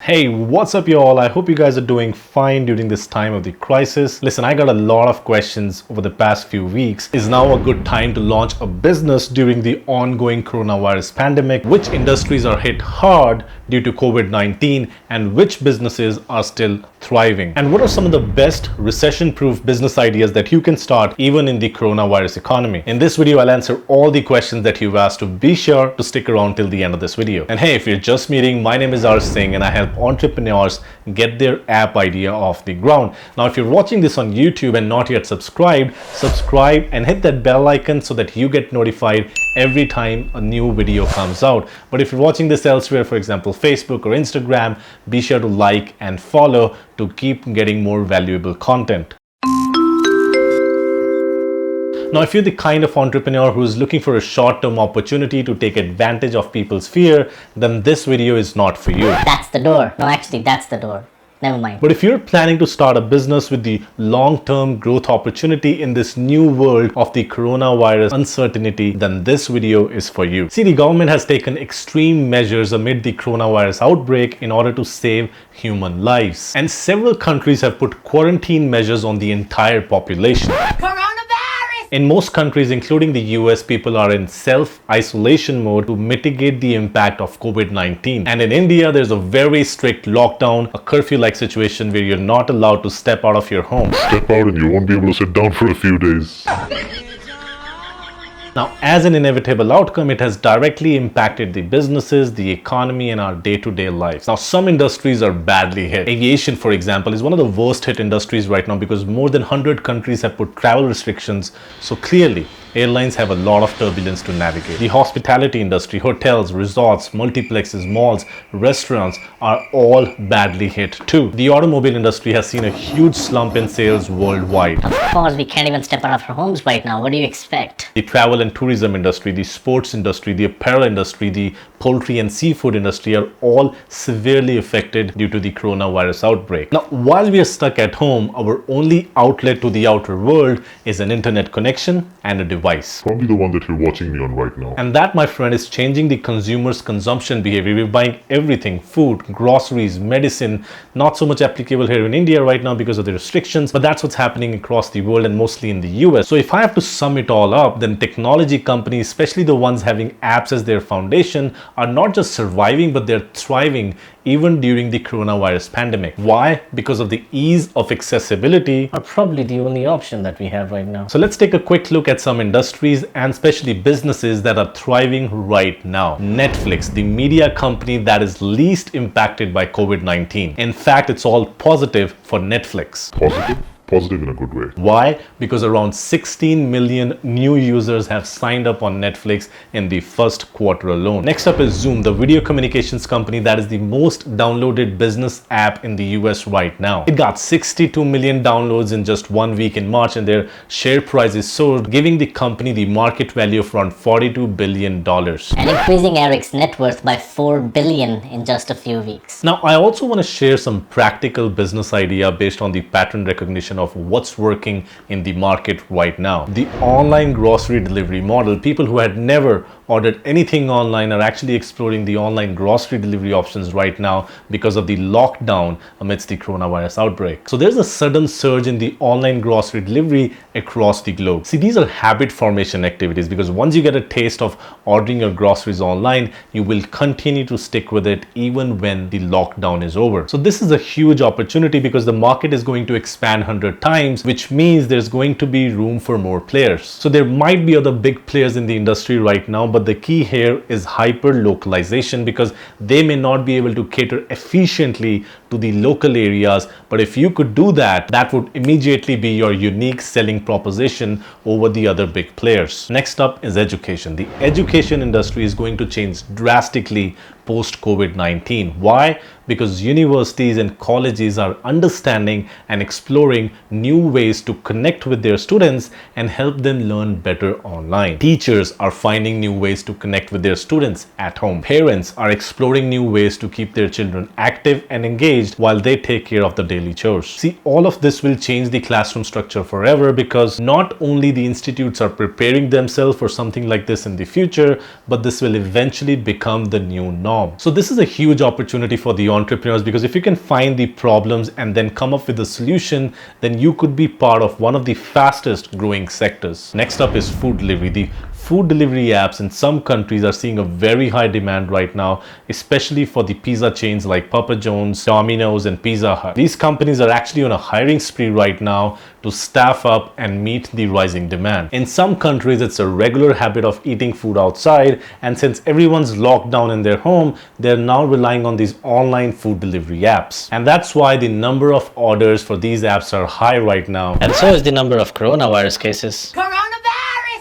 Hey, what's up, y'all? I hope you guys are doing fine during this time of the crisis. Listen, I got a lot of questions over the past few weeks. Is now a good time to launch a business during the ongoing coronavirus pandemic? Which industries are hit hard due to COVID-19 and which businesses are still thriving? And what are some of the best recession-proof business ideas that you can start even in the coronavirus economy? In this video, I'll answer all the questions that you've asked, so be sure to stick around till the end of this video. And hey, if you're just meeting, my name is Ars Singh and I help entrepreneurs get their app idea off the ground. Now, if you're watching this on YouTube and not yet subscribed, subscribe and hit that bell icon so that you get notified every time a new video comes out. But if you're watching this elsewhere, for example, Facebook or Instagram, be sure to like and follow to keep getting more valuable content. Now, if you're the kind of entrepreneur who is looking for a short-term opportunity to take advantage of people's fear, then this video is not for you. That's the door. No, actually, that's the door. Never mind. But if you're planning to start a business with the long-term growth opportunity in this new world of the coronavirus uncertainty, then this video is for you. See, the government has taken extreme measures amid the coronavirus outbreak in order to save human lives. And several countries have put quarantine measures on the entire population. In most countries, including the US, people are in self-isolation mode to mitigate the impact of COVID-19. And in India, there's a very strict lockdown, a curfew-like situation where you're not allowed to step out of your home. Step out and you won't be able to sit down for a few days. Now, as an inevitable outcome, it has directly impacted the businesses, the economy, and our day-to-day lives. Now, some industries are badly hit. Aviation, for example, is one of the worst hit industries right now because more than 100 countries have put travel restrictions. So clearly, airlines have a lot of turbulence to navigate. The hospitality industry, hotels, resorts, multiplexes, malls, restaurants are all badly hit too. The automobile industry has seen a huge slump in sales worldwide. Of course, we can't even step out of our homes right now. What do you expect? The travel and tourism industry, the sports industry, the apparel industry, the poultry and seafood industry are all severely affected due to the coronavirus outbreak. Now, while we are stuck at home, our only outlet to the outer world is an internet connection and a device. Probably the one that you're watching me on right now. And that, my friend, is changing the consumer's consumption behavior. We're buying everything: food, groceries, medicine. Not so much applicable here in India right now because of the restrictions, but that's what's happening across the world and mostly in the US. So if I have to sum it all up, then technology companies, especially the ones having apps as their foundation, are not just surviving, but they're thriving even during the coronavirus pandemic. Why? Because of the ease of accessibility, Are probably the only option that we have right now. so let's take a quick look at some industries and especially businesses that are thriving right now. Netflix, the media company that is least impacted by COVID-19. In fact, it's all positive for Netflix. Positive? Positive in a good way. Why? Because around 16 million new users have signed up on Netflix in the first quarter alone. Next up is Zoom, the video communications company that is the most downloaded business app in the US right now. It got 62 million downloads in just 1 week in March and their share price is soared, giving the company the market value of around $42 billion. And increasing Eric's net worth by $4 billion in just a few weeks. Now, I also want to share some practical business idea based on the pattern recognition of what's working in the market right now. The online grocery delivery model. People who had never ordered anything online are actually exploring the online grocery delivery options right now because of the lockdown amidst the coronavirus outbreak. So there's a sudden surge in the online grocery delivery across the globe. See, these are habit formation activities because once you get a taste of ordering your groceries online, you will continue to stick with it even when the lockdown is over. So this is a huge opportunity because the market is going to expand 100 times, which means there's going to be room for more players. So there might be other big players in the industry right now, but the key here is hyper localization because they may not be able to cater efficiently to the local areas. But if you could do that, that would immediately be your unique selling proposition over the other big players. Next up is education. The education industry is going to change drastically post COVID-19. Why? Because universities and colleges are understanding and exploring new ways to connect with their students and help them learn better online. Teachers are finding new ways to connect with their students at home. Parents are exploring new ways to keep their children active and engaged while they take care of the daily chores. See, all of this will change the classroom structure forever because not only the institutes are preparing themselves for something like this in the future, but this will eventually become the new norm. So this is a huge opportunity for the entrepreneurs, because if you can find the problems and then come up with a solution, then you could be part of one of the fastest growing sectors. Next up is food delivery. The food delivery apps in some countries are seeing a very high demand right now, especially for the pizza chains like Papa John's, Domino's, and Pizza Hut. These companies are actually on a hiring spree right now to staff up and meet the rising demand. In some countries, it's a regular habit of eating food outside, and since everyone's locked down in their home, they're now relying on these online food delivery apps. And that's why the number of orders for these apps are high right now. And so is the number of coronavirus cases.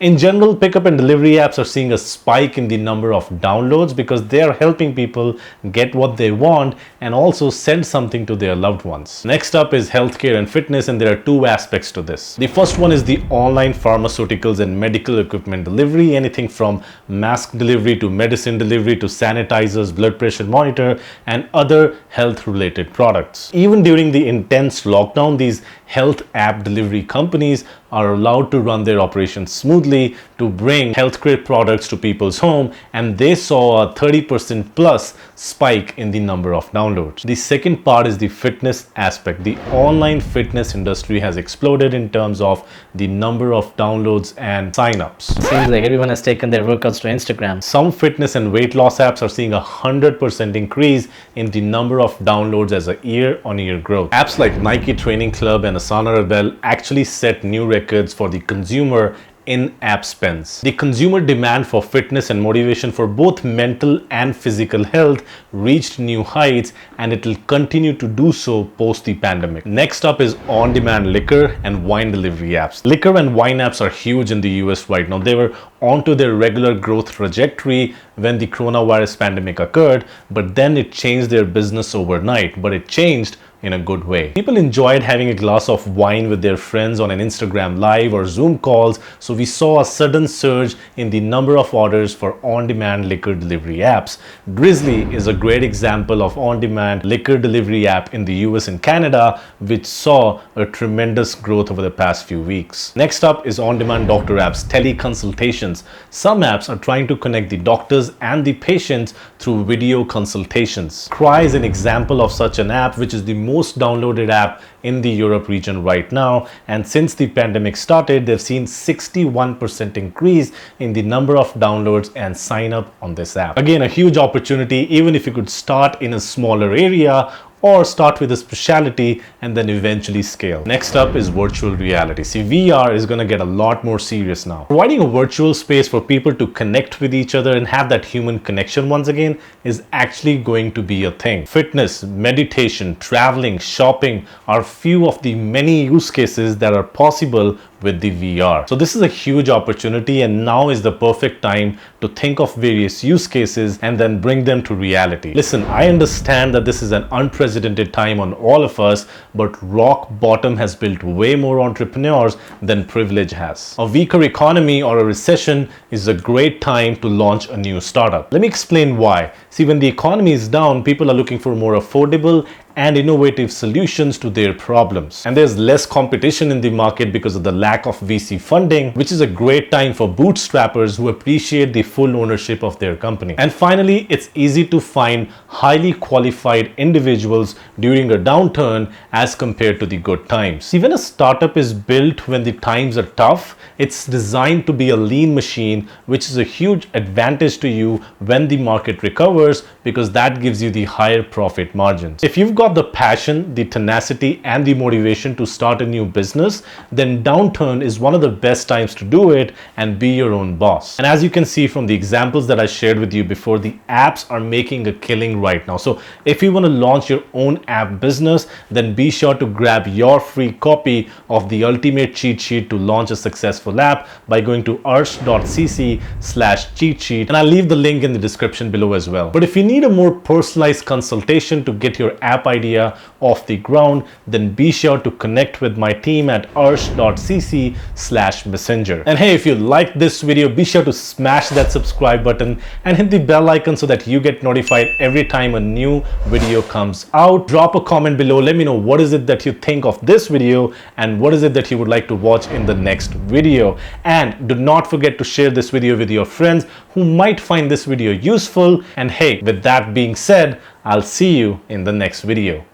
In general, pickup and delivery apps are seeing a spike in the number of downloads because they are helping people get what they want and also send something to their loved ones. Next up is healthcare and fitness, and there are two aspects to this. The first one is the online pharmaceuticals and medical equipment delivery, anything from mask delivery to medicine delivery to sanitizers, blood pressure monitor, and other health related products. Even during the intense lockdown, these health app delivery companies are allowed to run their operations smoothly to bring healthcare products to people's home, and they saw a 30% plus spike in the number of downloads. The second part is the fitness aspect. The online fitness industry has exploded in terms of the number of downloads and signups. Seems like everyone has taken their workouts to Instagram. Some fitness and weight loss apps are seeing 100% increase in the number of downloads as a year-on-year growth. Apps like Nike Training Club and Asana Rebel actually set new records for the consumer in-app spends. The consumer demand for fitness and motivation for both mental and physical health reached new heights, and it will continue to do so post the pandemic. Next up is on-demand liquor and wine delivery apps. Liquor and wine apps are huge in the US right now. They were onto their regular growth trajectory when the coronavirus pandemic occurred, but then it changed their business overnight, but it changed in a good way. People enjoyed having a glass of wine with their friends on an Instagram live or Zoom calls, so we saw a sudden surge in the number of orders for on-demand liquor delivery apps. Drizzly is a great example of on-demand liquor delivery app in the US and Canada, which saw a tremendous growth over the past few weeks. Next up is on-demand doctor apps, teleconsultations. Some apps are trying to connect the doctors and the patients through video consultations. Cry is an example of such an app, which is the most downloaded app in the Europe region right now, and since the pandemic started, they've seen 61% increase in the number of downloads and sign up on this app. Again, a huge opportunity, even if you could start in a smaller area or start with a specialty and then eventually scale. Next up is virtual reality. See, VR is going to get a lot more serious now. Providing a virtual space for people to connect with each other and have that human connection once again is actually going to be a thing. Fitness, meditation, traveling, shopping are few of the many use cases that are possible with the VR. So this is a huge opportunity, and now is the perfect time to think of various use cases and then bring them to reality. Listen, I understand that this is an unprecedented time on all of us, but rock bottom has built way more entrepreneurs than privilege has. A weaker economy or a recession is a great time to launch a new startup. Let me explain why. See, when the economy is down, people are looking for more affordable and innovative solutions to their problems. And there's less competition in the market because of the lack of VC funding, which is a great time for bootstrappers who appreciate the full ownership of their company. And finally, it's easy to find highly qualified individuals during a downturn as compared to the good times. Even a startup is built when the times are tough. It's designed to be a lean machine, which is a huge advantage to you when the market recovers, because that gives you the higher profit margins. If you've got the passion, the tenacity, and the motivation to start a new business, then downturn is one of the best times to do it and be your own boss. And as you can see from the examples that I shared with you before, the apps are making a killing right now. So if you want to launch your own app business, then be sure to grab your free copy of the ultimate cheat sheet to launch a successful app by going to arsh.cc/cheat sheet, and I'll leave the link in the description below as well. But if you need a more personalized consultation to get your app idea off the ground, then be sure to connect with my team at arsh.cc/messenger. And hey, if you liked this video, be sure to smash that subscribe button and hit the bell icon so that you get notified every time a new video comes out. Drop a comment below. Let me know what is it that you think of this video and what is it that you would like to watch in the next video. And do not forget to share this video with your friends who might find this video useful. And hey, with that being said, I'll see you in the next video.